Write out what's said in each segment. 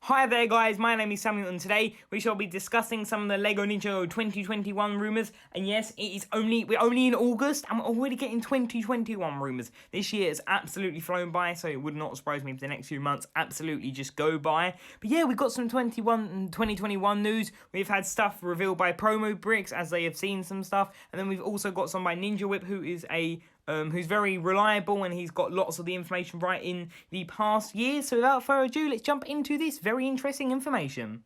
Hi there guys, my name is Samuel and today we shall be discussing some of the LEGO Ninjago 2021 rumours. And yes, we're only in August and we're already getting 2021 rumours. This year has absolutely flown by, so it would not surprise me if the next few months absolutely just go by. But yeah, we've got some 2021 news. We've had stuff revealed by Promo Bricks as they have seen some stuff, and then we've also got some by Ninja Whip, who is who's very reliable and he's got lots of the information right in the past year. So without further ado, let's jump into this very interesting information.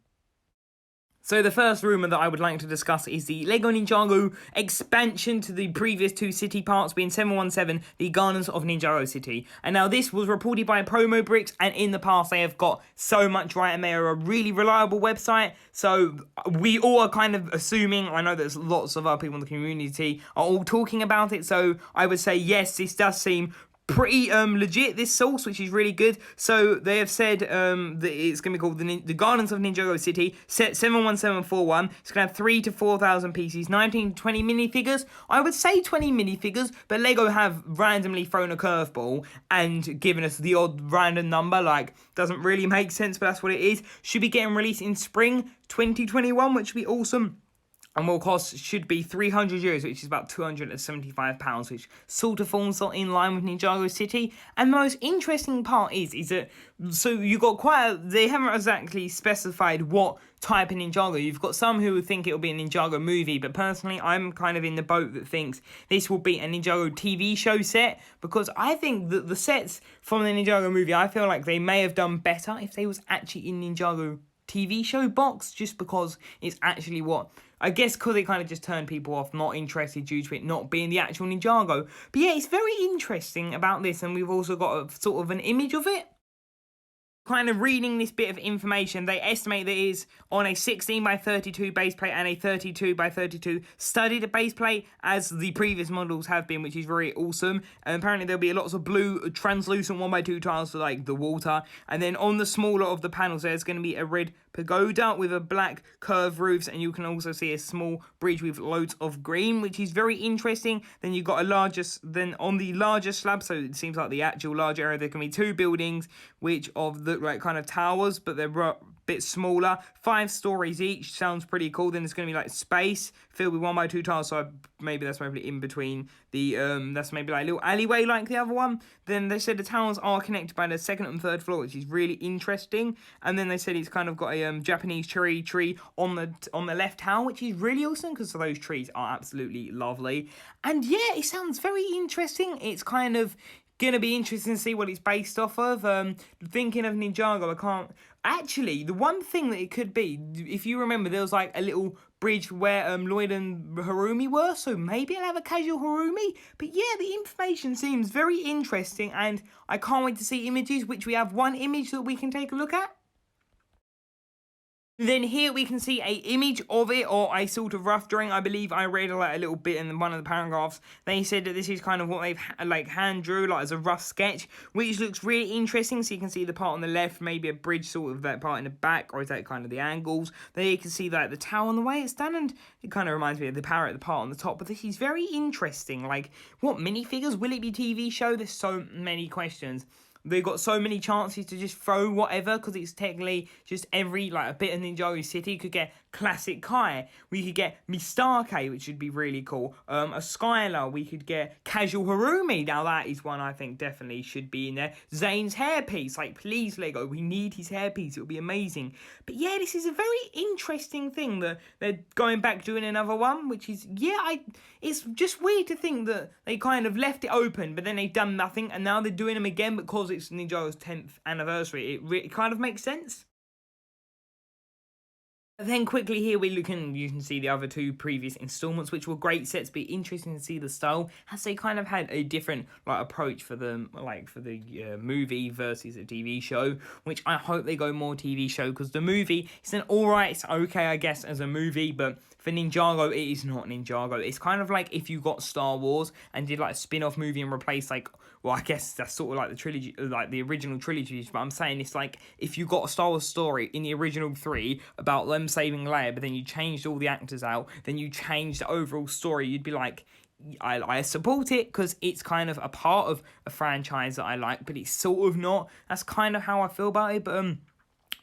So the first rumour that I would like to discuss is the LEGO Ninjago expansion to the previous two city parts, being 717, the Gardens of Ninjago City. And now this was reported by Promo Bricks, and in the past they have got so much right, and they are a really reliable website. So we all are kind of assuming, I know there's lots of other people in the community are all talking about it, so I would say yes, this does seem pretty legit, this source, which is really good. So they have said that it's going to be called the Gardens of Ninjago City, set 71741. It's going to have 3,000 to 4,000 pieces, 19 to 20 minifigures. I would say 20 minifigures, but LEGO have randomly thrown a curveball and given us the odd random number. Like, doesn't really make sense, but that's what it is. Should be getting released in spring 2021, which would be awesome. And will cost should be €300, which is about £275, which sort of falls in line with Ninjago City. And the most interesting part is that, so you got they haven't exactly specified what type of Ninjago. You've got some who think it'll be a Ninjago movie, but personally, I'm kind of in the boat that thinks this will be a Ninjago TV show set, because I think that the sets from the Ninjago movie, I feel like they may have done better if they was actually in Ninjago TV show box, just because it's actually what, I guess because it kind of just turned people off, not interested due to it not being the actual Ninjago. But yeah, it's very interesting about this, and we've also got a sort of an image of it. Kind of reading this bit of information, they estimate that it is on a 16x32 base plate and a 32x32 studded base plate, as the previous models have been, which is very awesome. And apparently there'll be lots of blue translucent 1x2 tiles for like the water, and then on the smaller of the panels there's going to be a red pagoda with a black curved roofs, and you can also see a small bridge with loads of green, which is very interesting. Then you've got on the larger slab, so it seems like the actual large area, there can be two buildings which look like kind of towers, but they're a bit smaller, 5 stories each. Sounds pretty cool. Then it's going to be like space filled with 1x2 tiles, so that's probably in between the that's maybe like a little alleyway like the other one. Then they said the towers are connected by the second and third floor, which is really interesting. And then they said it's kind of got a Japanese cherry tree on the left tower, which is really awesome because those trees are absolutely lovely. And yeah, it sounds very interesting. It's kind of gonna be interesting to see what it's based off of. Thinking of Ninjago, I can't actually. The one thing that it could be, if you remember, there was like a little bridge where Lloyd and Harumi were, so maybe I'll have a casual Harumi. But yeah, the information seems very interesting, and I can't wait to see images, which we have one image that we can take a look at. Then here we can see a image of it, or a sort of rough drawing. I believe I read a little bit in one of the paragraphs. They said that this is kind of what they've hand drew, like as a rough sketch, which looks really interesting. So you can see the part on the left, maybe a bridge sort of that part in the back, or is that kind of the angles? Then you can see like the tower on the way it's done, and it kind of reminds me of the parrot, the part on the top. But this is very interesting. Like, what minifigures? Will it be TV show? There's so many questions. They've got so many chances to just throw whatever, because it's technically just every, like, a bit of Ninjago City. You could get Classic Kai, we could get Mistake, which would be really cool, a Skylar, we could get Casual Harumi, now that is one I think definitely should be in there. Zane's hairpiece, like, please LEGO, we need his hairpiece, it would be amazing. But yeah, this is a very interesting thing that they're going back doing another one, which is, yeah, it's just weird to think that they kind of left it open, but then they've done nothing, and now they're doing them again because it's Ninjago's 10th anniversary. It kind of makes sense. Then quickly here you can see the other two previous installments, which were great sets. Be interesting to see the style, as they kind of had a different approach for the movie versus a TV show, which I hope they go more TV show, because the movie is an alright, it's okay I guess as a movie, but for Ninjago it is not Ninjago. It's kind of like if you got Star Wars and did like a spin-off movie and replaced I guess that's sort of like the trilogy, like the original trilogies, but I'm saying it's like if you got a Star Wars story in the original 3 about them saving Leia, but then you changed all the actors out, then you changed the overall story, you'd be like, I support it because it's kind of a part of a franchise that I like, but it's sort of not. That's kind of how I feel about it. But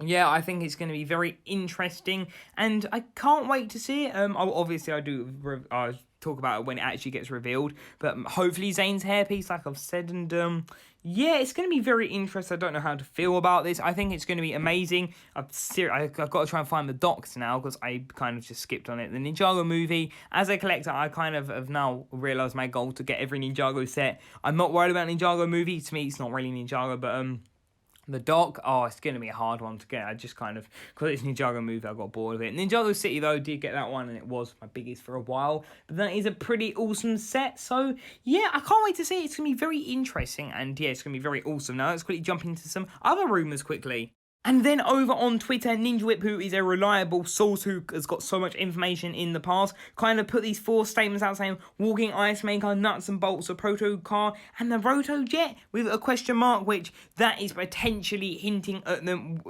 Yeah, I think it's going to be very interesting, and I can't wait to see it. Obviously, I talk about it when it actually gets revealed, but hopefully Zayn's hairpiece, like I've said, and yeah, it's going to be very interesting. I don't know how to feel about this. I think it's going to be amazing. I've got to try and find the docs now because I kind of just skipped on it. The Ninjago movie, as a collector, I kind of have now realised my goal to get every Ninjago set. I'm not worried about Ninjago movie. To me, it's not really Ninjago, but the doc, oh, it's going to be a hard one to get. I just kind of, because it's Ninjago movie, I got bored of it. Ninjago City, though, did get that one, and it was my biggest for a while. But that is a pretty awesome set. So, yeah, I can't wait to see it. It's going to be very interesting, and yeah, it's going to be very awesome. Now, let's quickly jump into some other rumours quickly. And then over on Twitter, Ninja Whip, who is a reliable source who has got so much information in the past, kind of put these 4 statements out saying walking ice maker, nuts and bolts, a proto car, and the Roto Jet with a question mark, which that is potentially hinting at them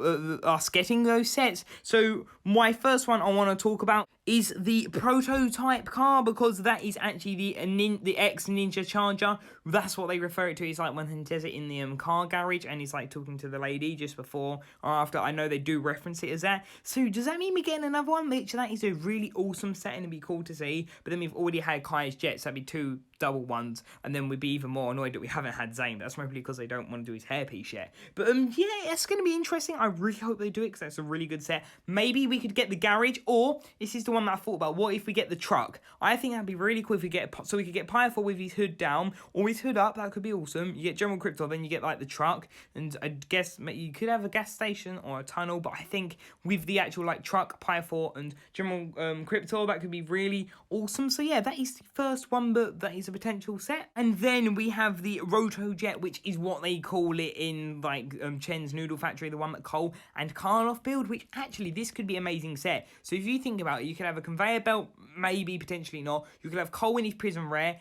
us getting those sets. So my first one I want to talk about is the prototype car, because that is actually the ex Ninja Charger. That's what they refer it to. It's like when he does it in the car garage, and he's like talking to the lady just before or after. I know they do reference it as that. So does that mean we're getting another one? Which that is a really awesome set, and it'd be cool to see. But then we've already had Kai's Jets. That'd be 2 double ones, and then we'd be even more annoyed that we haven't had Zayn. That's probably because they don't want to do his hairpiece yet. But yeah, it's going to be interesting. I really hope they do it, because that's a really good set. Maybe we could get the garage, or this is the one that I thought about. What if we get the truck? I think that'd be really cool if we get, so we could get Pyre4 with his hood down or his hood up. That could be awesome. You get General Crypto, then you get like the truck, and I guess you could have a gas station or a tunnel. But I think with the actual like truck, Pyre4 and General Crypto, that could be really awesome. So yeah, that is the first one, but that is a potential set. And then we have the Roto Jet, which is what they call it in like Chen's Noodle Factory, the one that Cole and Karloff build, which actually this could be an amazing set. So if you think about it, you could have a conveyor belt, maybe, potentially not. You could have Cole in his prison wear,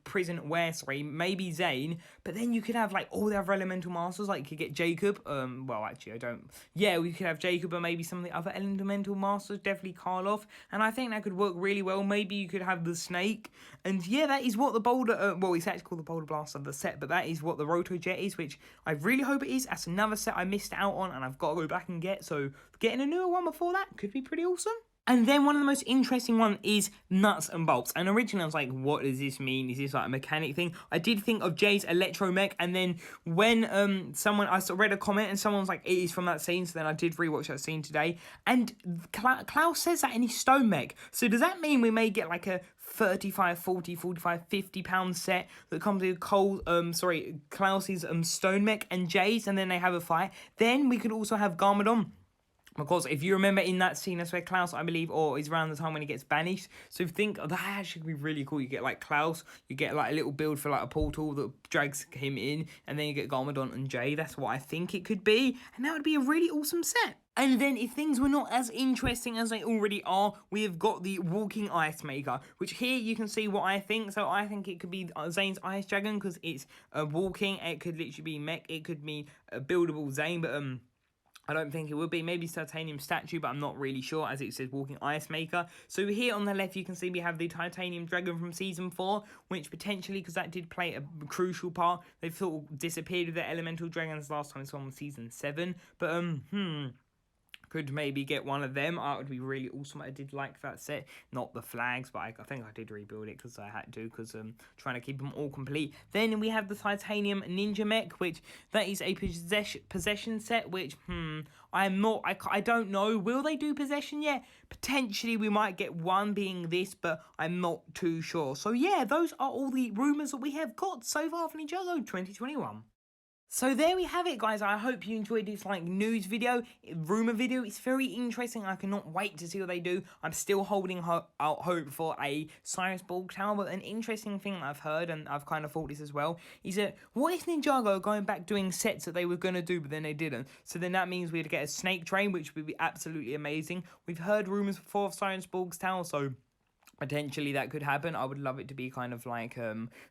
maybe Zayn, but then you could have like all the other elemental masters. Like you could get Jacob, well actually I don't, yeah, we could have Jacob, or maybe some of the other elemental masters, definitely Karloff, and I think that could work really well. Maybe you could have the Snake, and yeah, that is what the Boulder, well, it's actually called the Boulder Blaster, the set, but that is what the Roto Jet is, which I really hope it is. That's another set I missed out on, and I've got to go back and get, so getting a newer one before that could be pretty awesome. And then one of the most interesting one is nuts and bolts. And originally I was like, what does this mean? Is this like a mechanic thing? I did think of Jay's Electro Mech, and then when I read a comment and someone was like, it is from that scene, so then I did rewatch that scene today. And Klaus says that in his Stone Mech. So does that mean we may get like a 35, 40, 45, 50 pound set that comes with Klaus's Stone Mech and Jay's, and then they have a fight? Then we could also have Garmadon. Of course, if you remember in that scene, that's where Klaus, I believe, or is around the time when he gets banished. So think that actually could be really cool. You get like Klaus, you get like a little build for like a portal that drags him in, and then you get Garmadon and Jay. That's what I think it could be, and that would be a really awesome set. And then if things were not as interesting as they already are, we have got the Walking Ice Maker, which here you can see what I think. So I think it could be Zayn's Ice Dragon, because it's walking. It could literally be Mech. It could be a buildable Zayn, but I don't think it would be. Maybe titanium statue, but I'm not really sure, as it says walking ice maker. So here on the left, you can see we have the titanium dragon from season 4, which potentially, because that did play a crucial part, they've sort of disappeared with the elemental dragons last time it's on season 7. But could maybe get one of them. It would be really awesome. I did like that set, not the flags, but I think I did rebuild it because I had to, because trying to keep them all complete. Then we have the titanium ninja mech, which that is a possession set, which I don't know, will they do possession yet? Potentially we might get one being this, but I'm not too sure. So yeah, those are all the rumours that we have got so far for Ninjago 2021. So there we have it, guys. I hope you enjoyed this news video, rumor video. It's very interesting. I cannot wait to see what they do. I'm still holding out hope for a Cyrus Ball Tower. But an interesting thing that I've heard, and I've kind of thought this as well, is that what if Ninjago going back doing sets that they were going to do, but then they didn't? So then that means we'd get a snake train, which would be absolutely amazing. We've heard rumors before of Cyrus Ball's Tower, so potentially that could happen. I would love it to be kind of like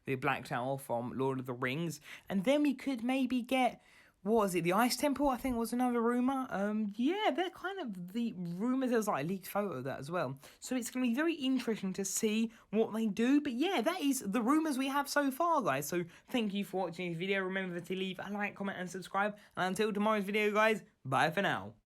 the Black Tower from Lord of the Rings. And then we could maybe get, what was it? The Ice Temple, I think, was another rumour. Yeah, they're kind of the rumours. There was like a leaked photo of that as well. So it's going to be very interesting to see what they do. But yeah, that is the rumours we have so far, guys. So thank you for watching this video. Remember to leave a like, comment, and subscribe. And until tomorrow's video, guys, bye for now.